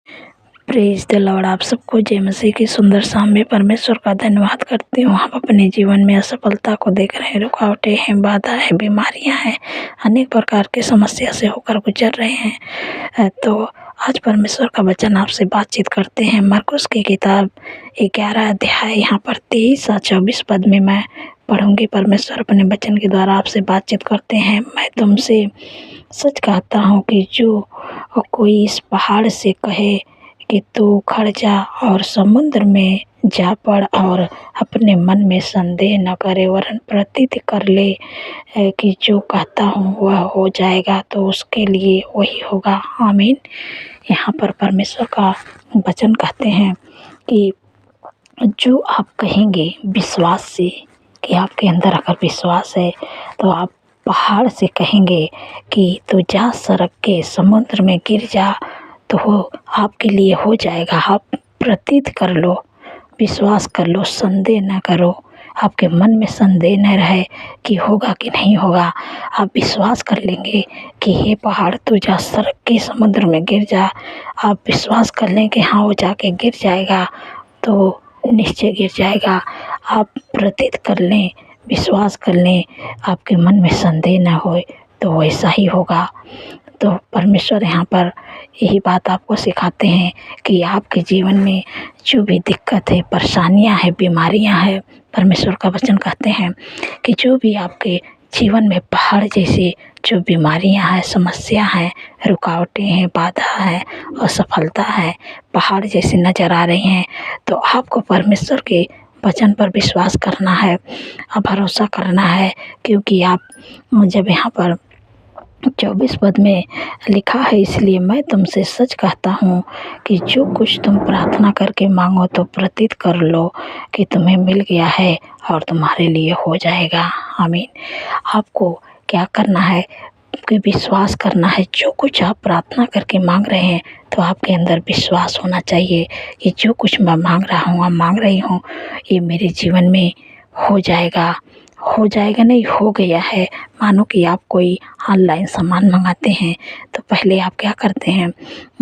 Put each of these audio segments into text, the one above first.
Praise the Lord. आप सबको जय मसीह की सुंदर शाम में परमेश्वर का धन्यवाद करती हूँ। आप अपने जीवन में असफलता को देख रहे हैं, रुकावटें हैं, बाधा है, बीमारियाँ हैं, अनेक प्रकार की समस्या से होकर गुजर रहे हैं। तो आज परमेश्वर का वचन आपसे बातचीत करते हैं। मरकुस की किताब 11 अध्याय यहाँ पर 23 और 24 पद में मैं पढ़ूंगी। परमेश्वर अपने वचन के द्वारा आपसे बातचीत करते हैं। मैं तुमसे सच कहता हूँ कि जो कोई इस पहाड़ से कहे कि तू उखड़ जा और समुद्र में जा पड़ और अपने मन में संदेह न करे वरन प्रतीत कर ले कि जो कहता हूँ वह हो जाएगा, तो उसके लिए वही होगा। आमीन। यहाँ पर परमेश्वर का वचन कहते हैं कि जो आप कहेंगे विश्वास से, कि आपके अंदर अगर विश्वास है तो आप पहाड़ से कहेंगे कि तू जा सड़क के समुद्र में गिर जा, तो वो आपके लिए हो जाएगा। आप प्रतीत कर लो, विश्वास कर लो, संदेह न करो। आपके मन में संदेह न रहे कि होगा कि नहीं होगा। आप विश्वास कर लेंगे कि हे पहाड़ तू जा सड़क के समुद्र में गिर जा। आप विश्वास कर लें कि हाँ वो जाके गिर जाएगा, तो निश्चय गिर जाएगा। आप प्रतीत कर लें, विश्वास कर लें, आपके मन में संदेह न होए, तो वैसा ही होगा। तो परमेश्वर यहाँ पर यही बात आपको सिखाते हैं कि आपके जीवन में जो भी दिक्कत है, परेशानियाँ हैं, बीमारियाँ हैं, परमेश्वर का वचन कहते हैं कि जो भी आपके जीवन में पहाड़ जैसी जो बीमारियाँ हैं, समस्या हैं, रुकावटें हैं, बाधा है, असफलता है, पहाड़ जैसी नज़र आ रही हैं, तो आपको परमेश्वर के वचन पर विश्वास करना है, भरोसा करना है। क्योंकि आप जब यहाँ पर 24 पद में लिखा है, इसलिए मैं तुमसे सच कहता हूँ कि जो कुछ तुम प्रार्थना करके मांगो तो प्रतीत कर लो कि तुम्हें मिल गया है और तुम्हारे लिए हो जाएगा। आमीन। आपको क्या करना है कि विश्वास करना है। जो कुछ आप प्रार्थना करके मांग रहे हैं तो आपके अंदर विश्वास होना चाहिए कि जो कुछ मैं मांग रहा हूँ, मांग रही हूँ, ये मेरे जीवन में हो जाएगा। हो जाएगा नहीं, हो गया है। मानो कि आप कोई ऑनलाइन सामान मंगाते हैं तो पहले आप क्या करते हैं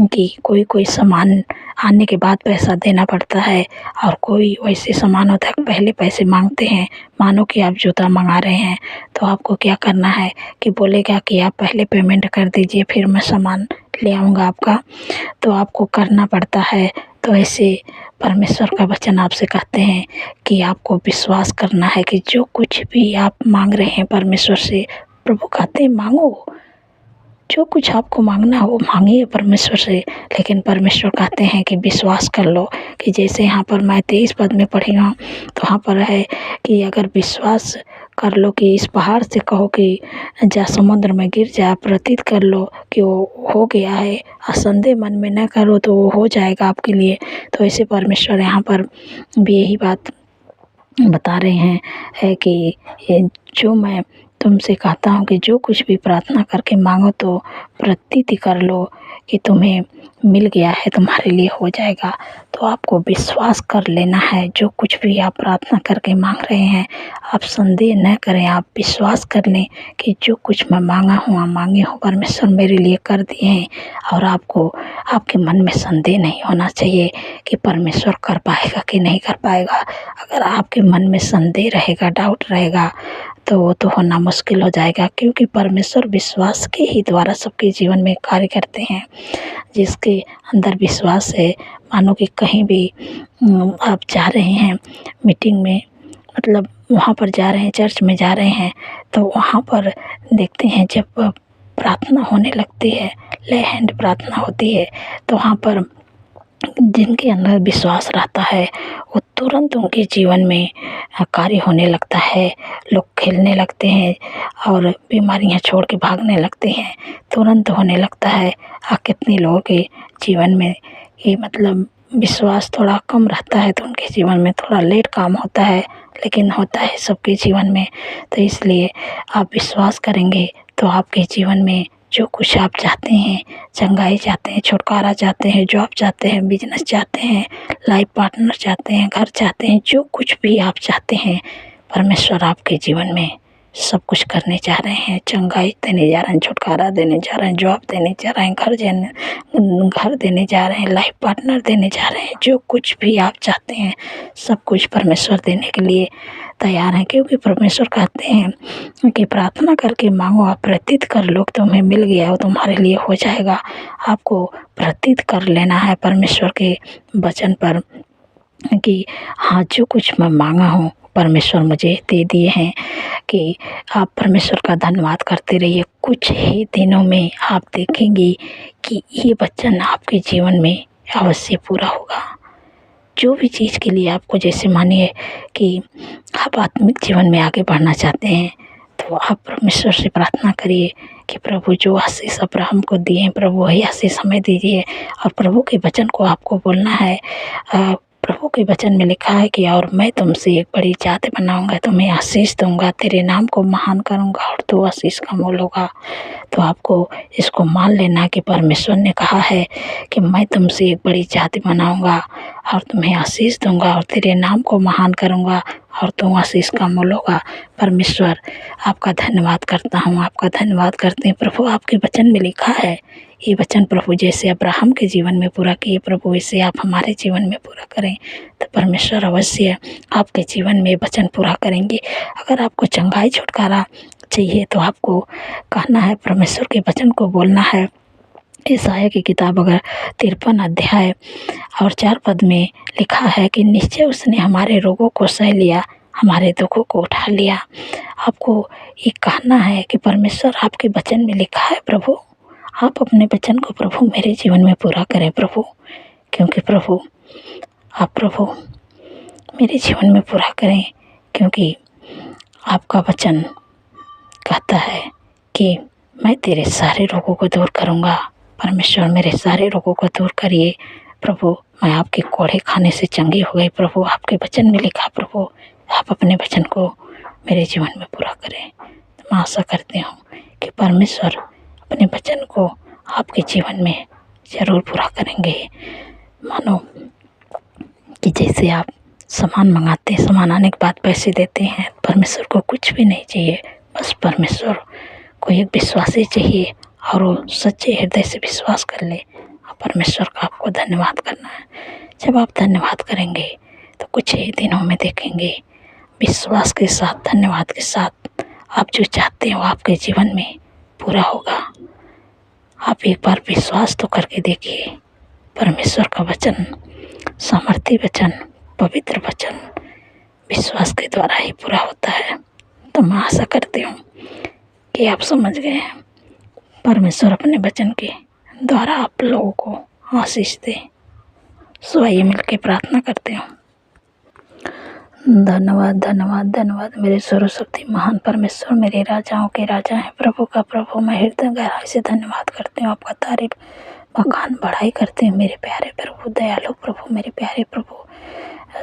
कि कोई सामान आने के बाद पैसा देना पड़ता है, और कोई वैसे सामान होता है पहले पैसे मांगते हैं। मानो कि आप जूता मंगा रहे हैं तो आपको क्या करना है कि बोलेगा कि आप पहले पेमेंट कर दीजिए फिर मैं सामान ले आऊँगा आपका, तो आपको करना पड़ता है। तो ऐसे परमेश्वर का वचन आपसे कहते हैं कि आपको विश्वास करना है कि जो कुछ भी आप मांग रहे हैं परमेश्वर से, प्रभु कहते हैं मांगो, जो कुछ आपको मांगना हो मांगिए परमेश्वर से। लेकिन परमेश्वर कहते हैं कि विश्वास कर लो कि जैसे यहाँ पर मैं 23 पद में पढ़ी हूँ, तो वहाँ पर है कि अगर विश्वास कर लो कि इस पहाड़ से कहो कि जा समुद्र में गिर जा, प्रतीत कर लो कि वो हो गया है, असंदेह मन में न करो तो वो हो जाएगा आपके लिए। तो ऐसे परमेश्वर यहाँ पर भी यही बात बता रहे हैं है कि ये जो मैं तुमसे कहता हूँ कि जो कुछ भी प्रार्थना करके मांगो तो प्रतीति कर लो कि तुम्हें मिल गया है, तुम्हारे लिए हो जाएगा। तो आपको विश्वास कर लेना है। जो कुछ भी आप प्रार्थना करके मांग रहे हैं, आप संदेह न करें, आप विश्वास कर लें कि जो कुछ मैं मांगा हूँ, मांगे हूँ, परमेश्वर मेरे लिए कर दिए हैं। और आपको आपके मन में संदेह नहीं होना चाहिए कि परमेश्वर कर पाएगा कि नहीं कर पाएगा। अगर आपके मन में संदेह रहेगा, डाउट रहेगा, तो वो तो होना मुश्किल हो जाएगा। क्योंकि परमेश्वर विश्वास के ही द्वारा सबके जीवन में कार्य करते हैं। जिसके अंदर विश्वास है, मानो कि कहीं भी आप जा रहे हैं मीटिंग में, मतलब वहाँ पर जा रहे हैं, चर्च में जा रहे हैं, तो वहाँ पर देखते हैं जब प्रार्थना होने लगती है, ले हैंड प्रार्थना होती है, तो वहाँ पर जिनके अंदर विश्वास रहता है वो तुरंत उनके जीवन में कार्य होने लगता है। लोग खेलने लगते हैं और बीमारियां छोड़ के भागने लगते हैं, तुरंत होने लगता है। कितने लोगों के जीवन में ये मतलब विश्वास थोड़ा कम रहता है तो उनके जीवन में थोड़ा लेट काम होता है, लेकिन होता है सबके जीवन में। तो इसलिए आप विश्वास करेंगे तो आपके जीवन में जो कुछ आप चाहते हैं, चंगाई चाहते हैं, छुटकारा चाहते हैं, जॉब चाहते हैं, बिजनेस चाहते हैं, लाइफ पार्टनर चाहते हैं, घर चाहते हैं, जो कुछ भी आप चाहते हैं परमेश्वर आपके जीवन में सब कुछ करने जा रहे हैं, चंगाई देने जा रहे हैं, छुटकारा देने जा रहे हैं, जॉब देने जा रहे हैं, घर देने जा रहे हैं, लाइफ पार्टनर देने जा रहे हैं। जो कुछ भी आप चाहते हैं सब कुछ परमेश्वर देने के लिए तैयार हैं, क्योंकि परमेश्वर कहते हैं कि प्रार्थना करके मांगो, आप प्रतीत कर लो, तुम्हें मिल गया वो तुम्हारे लिए हो जाएगा। आपको प्रतीत कर लेना है परमेश्वर के वचन पर कि हाँ, जो कुछ मैं मांगा हूँ परमेश्वर मुझे दे दिए हैं। कि आप परमेश्वर का धन्यवाद करते रहिए। कुछ ही दिनों में आप देखेंगे कि ये वचन आपके जीवन में अवश्य पूरा होगा। जो भी चीज़ के लिए आपको, जैसे मानिए कि आप आत्मिक जीवन में आगे बढ़ना चाहते हैं, तो आप परमेश्वर से प्रार्थना करिए कि प्रभु जो आशीष अब्राहम को दिए हैं, प्रभु वही आशीष हमें दीजिए। और प्रभु के वचन को आपको बोलना है। प्रभु के वचन में लिखा है कि और मैं तुमसे एक बड़ी जाति बनाऊंगा, तुम्हें आशीष दूंगा, तेरे नाम को महान करूंगा और तू आशीष का मोल होगा। तो आपको इसको मान लेना कि परमेश्वर ने कहा है कि मैं तुमसे एक बड़ी जाति बनाऊंगा और तुम्हें आशीष दूंगा और तेरे नाम को महान करूंगा और तुम आशीष का मोल होगा। परमेश्वर आपका धन्यवाद करता हूँ, आपका धन्यवाद करते हैं प्रभु। आपके वचन में लिखा है ये वचन प्रभु जैसे अब्राहम के जीवन में पूरा किए प्रभु, वैसे आप हमारे जीवन में पूरा करें। तो परमेश्वर अवश्य आपके जीवन में वचन पूरा करेंगे। अगर आपको चंगाई छुटकारा चाहिए तो आपको कहना है, परमेश्वर के वचन को बोलना है। ईसाया की किताब अगर 53 अध्याय और 4 पद में लिखा है कि निश्चय उसने हमारे रोगों को सह लिया, हमारे दुखों को उठा लिया। आपको ये कहना है कि परमेश्वर आपके वचन में लिखा है प्रभु, आप अपने वचन को प्रभु मेरे जीवन में पूरा करें प्रभु, क्योंकि प्रभु आप प्रभु मेरे जीवन में पूरा करें, क्योंकि आपका वचन कहता है कि मैं तेरे सारे रोगों को दूर करूँगा। परमेश्वर मेरे सारे रोगों को दूर करिए प्रभु। मैं आपके कोड़े खाने से चंगी हो गई प्रभु, आपके वचन में लिखा प्रभु, आप अपने वचन को मेरे जीवन में पूरा करें। तो मैं आशा करती हूँ कि परमेश्वर अपने वचन को आपके जीवन में ज़रूर पूरा करेंगे। मानो कि जैसे आप सामान मंगाते हैं, सामान आने के बाद पैसे देते हैं, परमेश्वर को कुछ भी नहीं चाहिए, बस परमेश्वर को एक विश्वासी चाहिए और वो सच्चे हृदय से विश्वास कर ले। और परमेश्वर का आपको धन्यवाद करना है। जब आप धन्यवाद करेंगे तो कुछ ही दिनों में देखेंगे विश्वास के साथ, धन्यवाद के साथ आप जो चाहते हो आपके जीवन में पूरा होगा। आप एक बार विश्वास तो करके देखिए। परमेश्वर का वचन सामर्थी वचन, पवित्र वचन विश्वास के द्वारा ही पूरा होता है। तो मैं आशा करती हूँ कि आप समझ गए हैं। परमेश्वर अपने वचन के द्वारा आप लोगों को आशीष दे। सो आइए मिलकर प्रार्थना करते हूँ। धन्यवाद धन्यवाद धन्यवाद मेरे सर्वशक्ति महान परमेश्वर, मेरे राजाओं के राजा हैं, प्रभु का प्रभु। मैं हृदय गहराई से धन्यवाद करती हूँ, आपका तारीफ बखान बढ़ाई करते हैं मेरे प्यारे प्रभु, दयालु प्रभु, मेरे प्यारे प्रभु।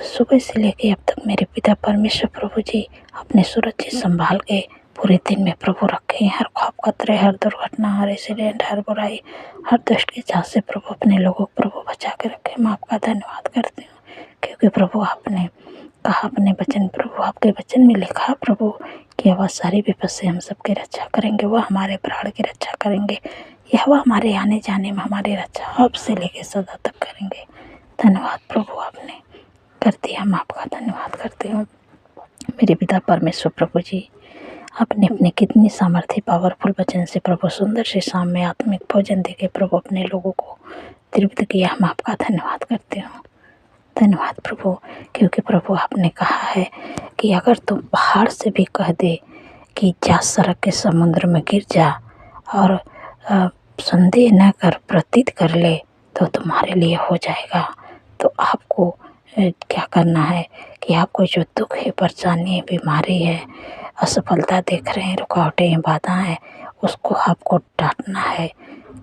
सुबह से लेके अब तक मेरे पिता परमेश्वर प्रभु जी अपने सुरक्षित संभाल के पूरे दिन में प्रभु रखे। हर खौफ खतरे, हर दुर्घटना, हर एक्सीडेंट, हर बुराई, हर दुष्ट के चाह से प्रभु अपने लोगों को प्रभु बचा के रखे। मैं आपका धन्यवाद करती हूँ, क्योंकि प्रभु आपने कहा अपने वचन, प्रभु आपके वचन में लिखा प्रभु कि वह सारी विपद से हम सबकी रक्षा करेंगे, वह हमारे प्राण की रक्षा करेंगे, यह वह हमारे आने जाने में हमारी रक्षा अब से लेकर सदा तक करेंगे। धन्यवाद प्रभु, आपने कर दिया। हम आपका धन्यवाद करते हूँ मेरे पिता परमेश्वर प्रभु जी। आपने अपने कितनी सामर्थ्य पावरफुल वचन से प्रभु सुंदर से शाम में आत्मिक भोजन देके प्रभु अपने लोगों को तृप्त किया। हम आपका धन्यवाद करते हूँ। धन्यवाद प्रभु, क्योंकि प्रभु आपने कहा है कि अगर तुम पहाड़ से भी कह दे कि जा सड़क के समुद्र में गिर जा और संदेह न कर, प्रतीत कर ले, तो तुम्हारे लिए हो जाएगा। तो आपको क्या करना है कि आपको जो दुख है, परेशानी है, बीमारी है, असफलता देख रहे हैं, रुकावटें हैं, बाधाएं हैं, उसको आपको डांटना है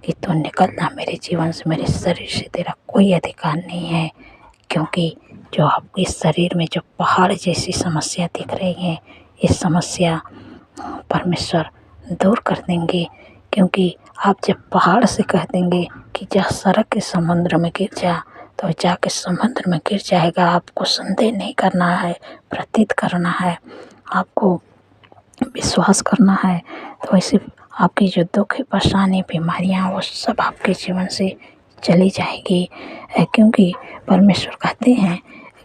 कि तू निकलना मेरे जीवन से, मेरे शरीर से तेरा कोई अधिकार नहीं है। क्योंकि जो आपके शरीर में जो पहाड़ जैसी समस्या दिख रही है, ये समस्या परमेश्वर दूर कर देंगे। क्योंकि आप जब पहाड़ से कह देंगे कि जा सड़क के समुद्र में गिर जा, तो जाके समुद्र में गिर जाएगा। आपको संदेह नहीं करना है, प्रतीत करना है। आपको विश्वास करना है, तो ऐसे आपकी जो दुख है, परेशानी, बीमारियाँ, वो सब आपके जीवन से चली जाएगी। क्योंकि परमेश्वर कहते हैं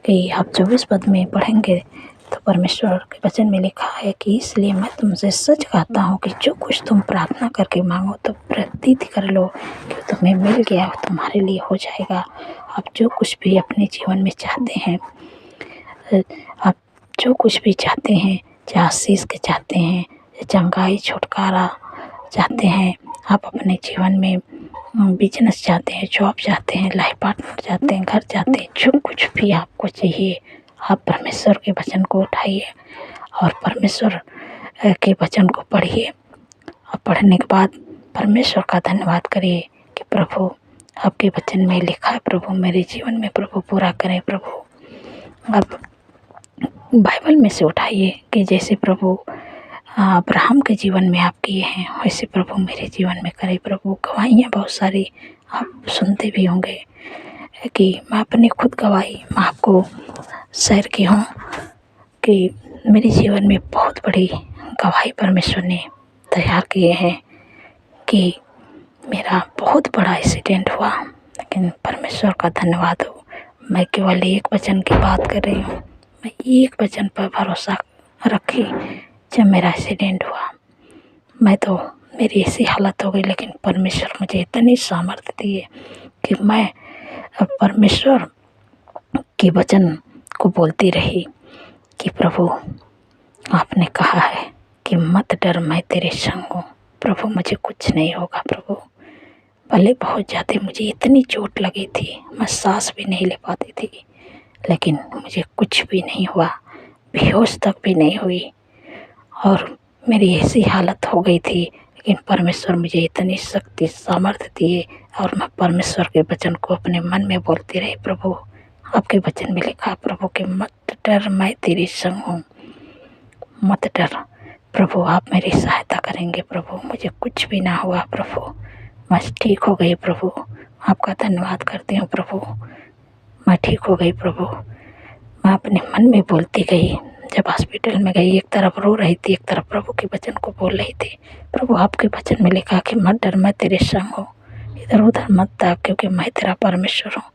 कि आप 24 पद में पढ़ेंगे तो परमेश्वर के वचन में लिखा है कि इसलिए मैं तुमसे सच कहता हूँ कि जो कुछ तुम प्रार्थना करके मांगो तो प्रतीत कर लो कि तुम्हें मिल गया, तुम्हारे लिए हो जाएगा। आप जो कुछ भी अपने जीवन में चाहते हैं, आप जो कुछ भी चाहते हैं, चाहे आशीष के चाहते हैं, चंगाई, छुटकारा चाहते हैं, आप अपने जीवन में बिजनेस चाहते हैं, जॉब चाहते हैं, लाइफ पार्टनर चाहते हैं, घर चाहते हैं, जो कुछ भी आपको चाहिए, आप परमेश्वर के वचन को उठाइए और परमेश्वर के वचन को पढ़िए। और पढ़ने के बाद परमेश्वर का धन्यवाद करिए कि प्रभु आपके वचन में लिखा है, प्रभु मेरे जीवन में प्रभु पूरा करें। प्रभु आप बाइबल में से उठाइए कि जैसे प्रभु अब्राहम के जीवन में आप किए हैं, वैसे प्रभु मेरे जीवन में करें। प्रभु गवाहियाँ बहुत सारी आप सुनते भी होंगे कि मैं अपनी खुद गवाही मैं आपको शेयर की हूँ कि मेरे जीवन में बहुत बड़ी गवाही परमेश्वर ने तैयार किए हैं कि मेरा बहुत बड़ा एक्सीडेंट हुआ, लेकिन परमेश्वर का धन्यवाद हो, मैं केवल एक वचन की बात कर रही हूँ। मैं एक वचन पर भरोसा रखी जब मेरा एक्सीडेंट हुआ, मैं तो मेरी ऐसी हालत हो गई, लेकिन परमेश्वर मुझे इतनी सामर्थ्य दिए कि मैं परमेश्वर के वचन को बोलती रही कि प्रभु आपने कहा है कि मत डर, मैं तेरे संग हूँ। प्रभु मुझे कुछ नहीं होगा। प्रभु भले बहुत ज़्यादा मुझे इतनी चोट लगी थी, मैं सांस भी नहीं ले पाती थी, लेकिन मुझे कुछ भी नहीं हुआ, बेहोश तक भी नहीं हुई और मेरी ऐसी हालत हो गई थी, लेकिन परमेश्वर मुझे इतनी शक्ति सामर्थ्य दिए और मैं परमेश्वर के वचन को अपने मन में बोलती रही। प्रभु आपके वचन में लिखा प्रभु कि मत डर, मैं तेरे संग हूँ, मत डर। प्रभु आप मेरी सहायता करेंगे। प्रभु मुझे कुछ भी ना हुआ, प्रभु मैं ठीक हो गई। प्रभु आपका धन्यवाद करती हूँ। प्रभु मैं ठीक हो गई। प्रभु मैं अपने मन में बोलती गई। जब हॉस्पिटल में गई, एक तरफ रो रही थी, एक तरफ प्रभु के वचन को बोल रही थी। प्रभु आपके वचन में लिखा कि मत डर, मैं तेरे संग हूँ, इधर उधर मत ताक, क्योंकि मैं तेरा परमेश्वर हूँ।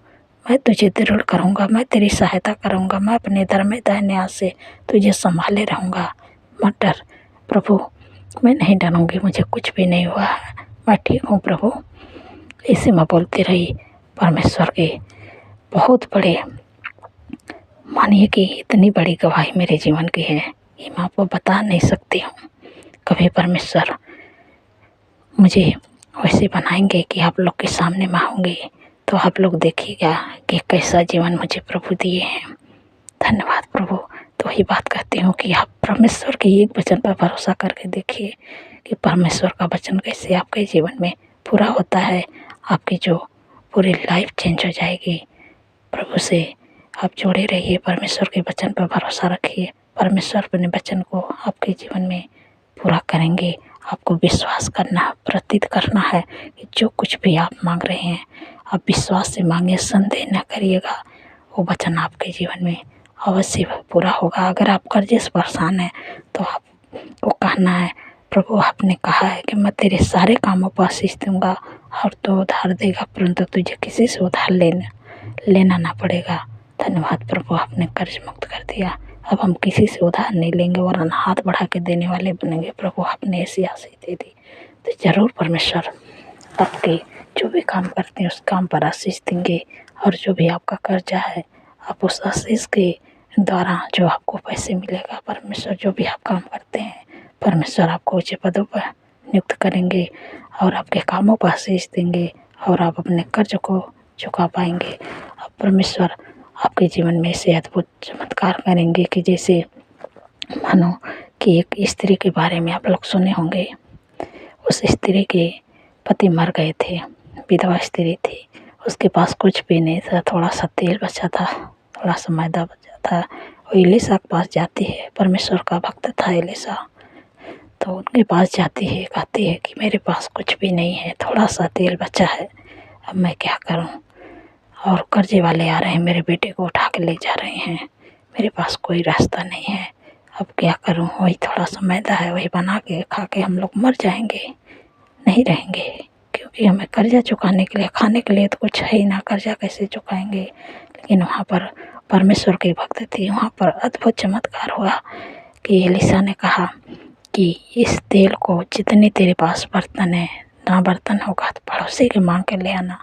मैं तुझे दृढ़ करूँगा, मैं तेरी सहायता करूँगा, मैं अपने दाहिने दाहिने हाथ से तुझे संभाले रहूँगा। मत डर। प्रभु मैं नहीं डरूँगी, मुझे कुछ भी नहीं हुआ है, मैं ठीक हूँ। प्रभु इसे मैं बोलती रही। परमेश्वर के बहुत बड़े, मानिए कि इतनी बड़ी गवाही मेरे जीवन की है, ये मैं आपको बता नहीं सकती हूँ। कभी परमेश्वर मुझे वैसे बनाएंगे कि आप लोग के सामने मैं आऊँगी तो आप लोग देखिएगा कि कैसा जीवन मुझे प्रभु दिए हैं। धन्यवाद प्रभु। तो वही बात कहती हूँ कि आप परमेश्वर के एक वचन पर भरोसा करके देखिए कि परमेश्वर का वचन कैसे आपके जीवन में पूरा होता है। आपकी जो पूरी लाइफ चेंज हो जाएगी। प्रभु से आप जुड़े रहिए, परमेश्वर के वचन पर भरोसा रखिए। परमेश्वर अपने वचन को आपके जीवन में पूरा करेंगे। आपको विश्वास करना, प्रतीत करना है कि जो कुछ भी आप मांग रहे हैं आप विश्वास से मांगे, संदेह न करिएगा, वो वचन आपके जीवन में अवश्य पूरा होगा। अगर आप कर्जे से परेशान हैं तो आपको कहना है प्रभु आपने कहा है कि मैं तेरे सारे कामों पर आशीष दूँगा और तो उधार देगा, परंतु तुझे किसी से उधार लेना ना पड़ेगा। धन्यवाद प्रभु, आपने कर्ज मुक्त कर दिया। अब हम किसी से उधार नहीं लेंगे वरन हाथ बढ़ा के देने वाले बनेंगे। प्रभु आपने ऐसी आशीष दे दी तो ज़रूर परमेश्वर आपके जो भी काम करते हैं उस काम पर आशीष देंगे। और जो भी आपका कर्जा है आप उस आशीष के द्वारा जो आपको पैसे मिलेगा, परमेश्वर जो भी आप काम करते हैं परमेश्वर आपको ऊँचे पदों पर नियुक्त करेंगे और आपके कामों पर आशीष देंगे और आप अपने कर्ज को चुका पाएंगे। अब परमेश्वर आपके जीवन में ऐसे अद्भुत चमत्कार करेंगे कि जैसे मानो कि एक स्त्री के बारे में आप लोग सुने होंगे। उस स्त्री के पति मर गए थे, विधवा स्त्री थी, उसके पास कुछ भी नहीं था, थोड़ा सा तेल बचा था, थोड़ा सा मैदा बचा था। वो एलीशा के पास जाती है, परमेश्वर का भक्त था एलीशा, तो उनके पास जाती है, कहती है कि मेरे पास कुछ भी नहीं है, थोड़ा सा तेल बचा है, अब मैं क्या करूं? और कर्जे वाले आ रहे हैं, मेरे बेटे को उठा के ले जा रहे हैं, मेरे पास कोई रास्ता नहीं है, अब क्या करूं, वही थोड़ा सा मैदा है, वही बना के खा के हम लोग मर जाएंगे, नहीं रहेंगे। क्योंकि हमें कर्जा चुकाने के लिए, खाने के लिए तो कुछ है ही ना, कर्जा कैसे चुकाएंगे। लेकिन वहाँ पर परमेश्वर की भक्त थी। वहाँ पर अद्भुत चमत्कार हुआ कि एलिशा ने कहा कि इस तेल को, जितने तेरे पास बर्तन है, ना बर्तन होगा तो पड़ोसी के मांग के ले आना,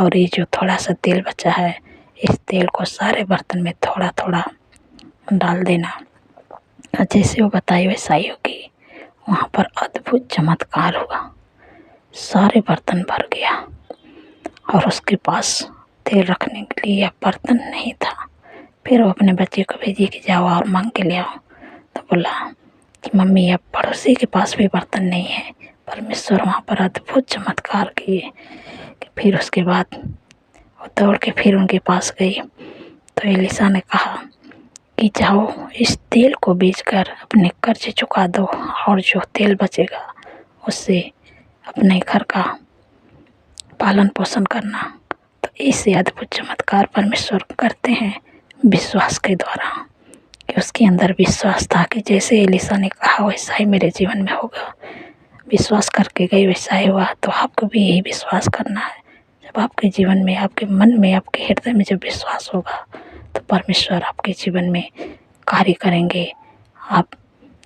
और ये जो थोड़ा सा तेल बचा है, इस तेल को सारे बर्तन में थोड़ा थोड़ा डाल देना। जैसे वो बताई वैसा ही होगी। वहाँ पर अद्भुत चमत्कार हुआ, सारे बर्तन भर गया, और उसके पास तेल रखने के लिए बर्तन नहीं था। फिर वो अपने बच्चे को भेजी कि जाओ और मांग के ले आओ। तो बोला कि मम्मी, अब पड़ोसी के पास भी बर्तन नहीं है। परमेश्वर वहाँ पर अद्भुत चमत्कार किए कि फिर उसके बाद वो दौड़ के फिर उनके पास गई। तो एलिशा ने कहा कि जाओ, इस तेल को बेचकर अपने कर्ज चुका दो, और जो तेल बचेगा उससे अपने घर का पालन पोषण करना। तो ऐसे अद्भुत चमत्कार परमेश्वर करते हैं विश्वास के द्वारा। कि उसके अंदर विश्वास था कि जैसे एलिशा ने कहा वैसा ही मेरे जीवन में होगा। विश्वास करके गई, वैसा ही हुआ। तो आपको भी यही विश्वास करना है। जब आपके जीवन में, आपके मन में, आपके हृदय में जब विश्वास होगा तो परमेश्वर आपके जीवन में कार्य करेंगे।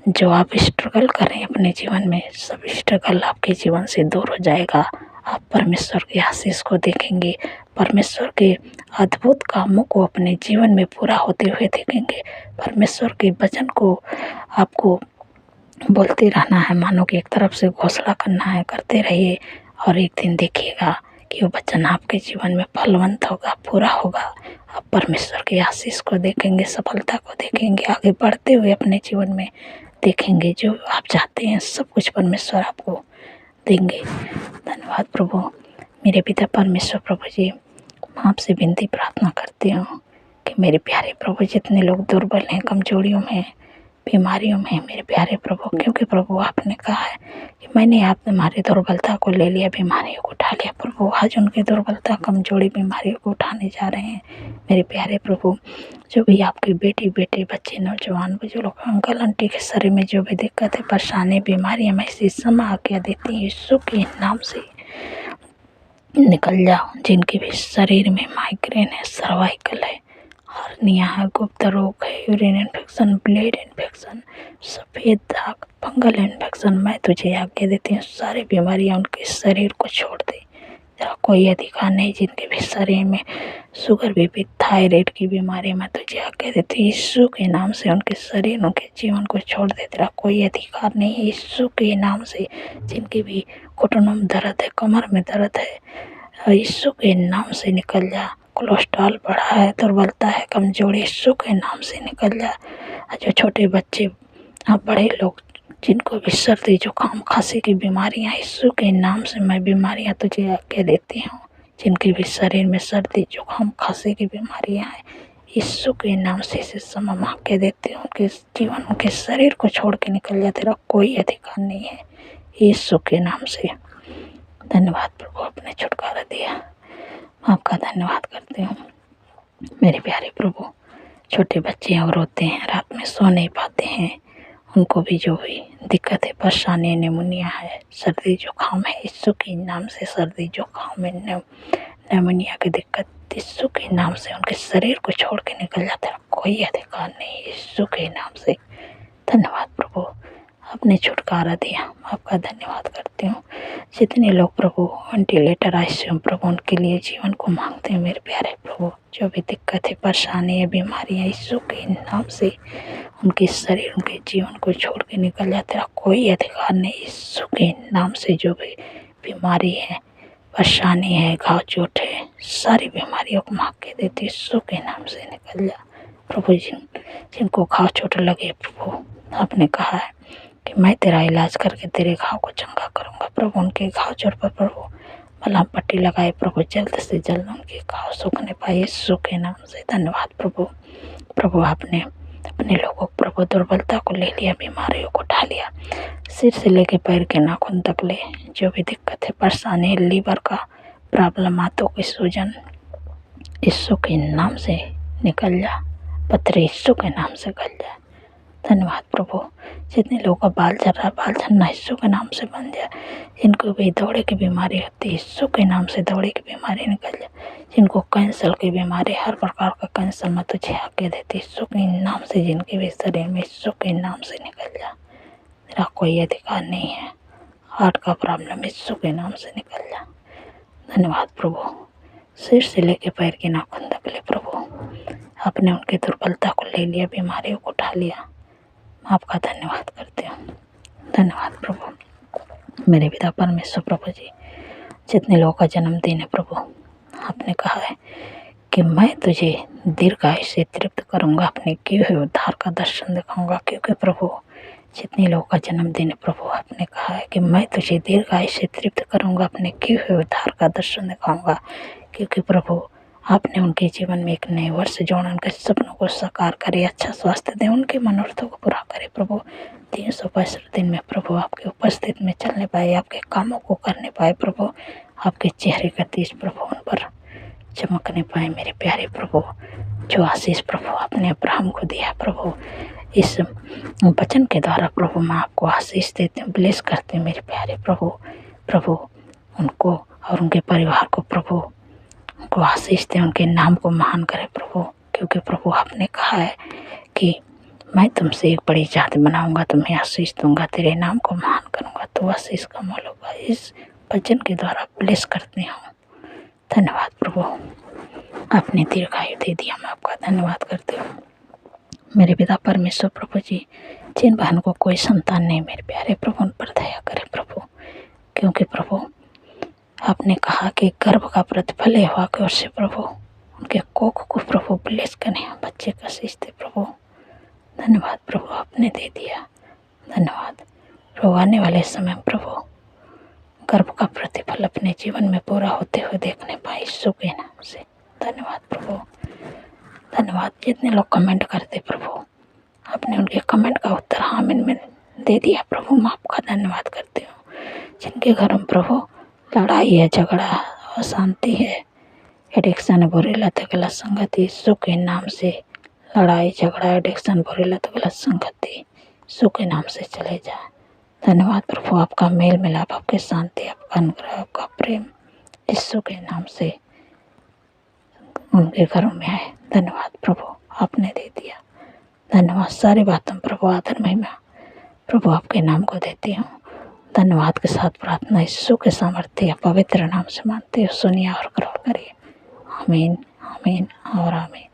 जो आप स्ट्रगल कर रहे हैं अपने जीवन में, सब स्ट्रगल आपके जीवन से दूर हो जाएगा। आप परमेश्वर के आशीष को देखेंगे, परमेश्वर के अद्भुत कामों को अपने जीवन में पूरा होते हुए देखेंगे। परमेश्वर के वचन को आपको बोलते रहना है, मानो कि एक तरफ से घोषणा करना है, करते रहिए। और एक दिन देखिएगा कि वो वचन आपके जीवन में फलवंत होगा, पूरा होगा। आप परमेश्वर के आशीष को देखेंगे, सफलता को देखेंगे, आगे बढ़ते हुए अपने जीवन में देखेंगे। जो आप चाहते हैं सब कुछ परमेश्वर आपको देंगे। धन्यवाद प्रभु। मेरे पिता परमेश्वर प्रभु जी, मैं आपसे विनती प्रार्थना करती हूँ कि मेरे प्यारे प्रभु, जितने लोग दुर्बल हैं, कमजोरियों में, बीमारियों में, मेरे प्यारे प्रभु, क्योंकि प्रभु आपने कहा है कि मैंने आप हमारी दुर्बलता को ले लिया, बीमारियों को उठा लिया। प्रभु आज उनकी दुर्बलता, कमजोरी, बीमारियों को उठाने जा रहे हैं। मेरे प्यारे प्रभु, जो भी आपके बेटी, बेटे, बच्चे, नौजवान, बुजुर्ग, अंकल आंटी के शरीर में जो भी दिक्कत है, परेशानी, बीमारियाँ, मैं इसी समय आज्ञा देती हूँ यीशु के नाम से निकल जाओ। जिनके भी शरीर में माइग्रेन है, सर्वाइकल है, हर्निया है, गुप्त रोग है, यूरिन इन्फेक्शन, ब्लड इन्फेक्शन, सफ़ेद दाग, फंगल इन्फेक्शन, मैं तुझे आज्ञा देती हूँ सारी बीमारियाँ उनके शरीर को छोड़ दे। तेरा कोई अधिकार नहीं। जिनके भी शरीर में शुगर, बीपी, थायराइड की बीमारी, मैं तुझे आज्ञा देती हूँ यीशु के नाम से उनके शरीर, उनके जीवन को छोड़ दे। तेरा कोई अधिकार नहीं है यीशु के नाम से। जिनके भी घुटनों में दर्द है, कमर में दर्द है, यीशु के नाम से निकल जा। कोलेस्ट्रॉल बढ़ा है, दुर्बलता है, कमजोरी, यीशु के नाम से निकल जा। जो छोटे बच्चे, बड़े लोग, जिनको भी सर्दी, जुकाम, खांसी की बीमारियां, यीशु के नाम से मैं बीमारियां तुझे आज्ञा देती हूँ। जिनके भी शरीर में सर्दी, जुकाम, खांसी की बीमारियां हैं, यीशु के नाम से इसे समय आज्ञा देती हूँ कि जीवन, उनके शरीर को छोड़ के निकल जा। तेरा कोई अधिकार नहीं है यीशु के नाम से। धन्यवाद प्रभु, आपने छुटकारा दिया, आपका धन्यवाद करती हूँ। मेरे प्यारे प्रभु, छोटे बच्चे हैं, रोते हैं, रात में सो नहीं पाते हैं, उनको भी जो भी दिक्कत है, परेशानी, निमोनिया है, सर्दी जुकाम है, यीशु के नाम से सर्दी जुकाम है, निमोनिया की दिक्कत, यीशु के नाम से उनके शरीर को छोड़ के निकल जाता है। कोई अधिकार नहीं यीशु के नाम से। धन्यवाद प्रभु, आपने छुटकारा दिया, आपका धन्यवाद करती हूँ। जितने लोग प्रभु वेंटिलेटर, आईसीयू, प्रभु उनके लिए जीवन को मांगते हैं, मेरे प्यारे प्रभु, जो भी दिक्कत है, परेशानी है, बीमारियाँ, यीशु के नाम से उनके शरीर, उनके जीवन को छोड़ के निकल जाते हैं। कोई अधिकार नहीं यीशु के नाम से। जो भी बीमारी है, परेशानी है, घाव चोट है, सारी बीमारियों को मांग के देते यीशु के नाम से निकल जा। प्रभु जिनको घाव चोट लगे, प्रभु आपने कहा है कि मैं तेरा इलाज करके तेरे घाव को चंगा करूँगा। प्रभु उनके घाव चोट पर प्रभु मलहम पट्टी लगाए, प्रभु जल्द से जल्द उनके घाव सूखने पाए यीशु के नाम से। धन्यवाद प्रभु। प्रभु आपने अपने लोगों को प्रभु दुर्बलता को ले लिया, बीमारियों को उठा लिया, सिर से लेके पैर के नाखून तक ले, जो भी दिक्कत है, परेशानी, लीवर का प्रॉब्लम, आंतों की सूजन, यीशु के नाम से निकल जा। पत्थर यीशु के नाम से गल जा। धन्यवाद प्रभु। जितने लोगों का बाल झड़ रहा है, बाल झड़ना यीशु के नाम से बन जाए। जिनको भी दौड़े की बीमारी होती है, यीशु के नाम से दौड़े की बीमारी निकल जाए। जिनको कैंसर की बीमारी, हर प्रकार का कैंसर मैं तुझे आके देती यीशु के नाम से। जिनके भी शरीर में यीशु के नाम से निकल जा। तेरा कोई अधिकार नहीं है। हार्ट का प्रॉब्लम यीशु के नाम से निकल जा। धन्यवाद प्रभु। सिर से लेके पैर के नाखून तक ले प्रभु, आपने उनकी दुर्बलता को ले लिया, बीमारियों को उठा लिया। मैं आपका धन्यवाद करती हूँ। धन्यवाद प्रभु। मेरे पिता परमेश्वर प्रभु जी, जितने लोगों का जन्मदिन है प्रभु, आपने कहा है कि मैं तुझे दीर्घायु से तृप्त करूँगा, अपने किए हुए उद्धार का दर्शन दिखाऊंगा। क्योंकि प्रभु जितने लोगों का जन्मदिन है प्रभु, आपने कहा है कि मैं तुझे दीर्घायु से तृप्त करूँगा, अपने किए हुए उद्धार का दर्शन दिखाऊंगा। क्योंकि प्रभु आपने उनके जीवन में एक नए वर्ष जोड़, उनके सपनों को साकार करे, अच्छा स्वास्थ्य दे, उनके मनोरथों को पूरा करे प्रभु। 365 दिन में प्रभु आपके उपस्थित में चलने पाए, आपके कामों को करने पाए प्रभु। आपके चेहरे का तेज प्रभु उन पर चमकने पाए मेरे प्यारे प्रभु। जो आशीष प्रभु आपने अब्राहम को दिया प्रभु, इस वचन के द्वारा प्रभु मैं आपको आशीष देती हूँ, ब्लेस करती हूँ मेरे प्यारे प्रभु। प्रभु उनको और उनके परिवार को प्रभु उनको आशीष दें, उनके नाम को महान करें प्रभु। क्योंकि प्रभु आपने कहा है कि मैं तुमसे एक बड़ी जाति बनाऊंगा, तुम्हें आशीष दूंगा, तेरे नाम को महान करूंगा। तो आशीष का मोल होगा। इस वचन के द्वारा ब्लेस करती हूँ। धन्यवाद प्रभु, आपने दीर्घायु दे दिया, मैं आपका धन्यवाद करती हूँ। मेरे पिता परमेश्वर प्रभु जी, जिन बहन को कोई संतान नहीं मेरे प्यारे प्रभु, उन पर दया करें प्रभु। क्योंकि प्रभु आपने कहा कि गर्भ का प्रतिफल यहोवा की ओर से प्रभु, उनके कोख को प्रभु ब्लेस करें, बच्चे का आशीष दे प्रभु। धन्यवाद प्रभु, आपने दे दिया। धन्यवाद प्रभु। आने वाले समय प्रभु गर्भ का प्रतिफल अपने जीवन में पूरा होते हुए देखने पाए यीशु के नाम से। धन्यवाद प्रभु। धन्यवाद। जितने लोग कमेंट करते प्रभु, आपने उनके कमेंट का उत्तर आमीन में दे दिया प्रभु। मैं आपका धन्यवाद करती हूँ। जिनके घर में प्रभु लड़ाई है, झगड़ा, अशांति है, एडिक्शन, बुरी लत, गलत संगति, यीशु के नाम से लड़ाई झगड़ा, एडिक्शन, बुरी लत, गलत संगति यीशु के नाम से चले जाए। धन्यवाद प्रभु। आपका मेल मिलाप, आपकी शांति, आपका अनुग्रह, आपका प्रेम यीशु के नाम से उनके घरों में आए। धन्यवाद प्रभु, आपने दे दिया। धन्यवाद। सारी बातों प्रभु आदर महिमा प्रभु आपके नाम को देती हूँ। धन्यवाद के साथ प्रार्थना यीशु के सामर्थ्य पवित्र नाम से मानते हो, सुनिए और ग्रहण करिए। आमीन, आमीन और आमीन।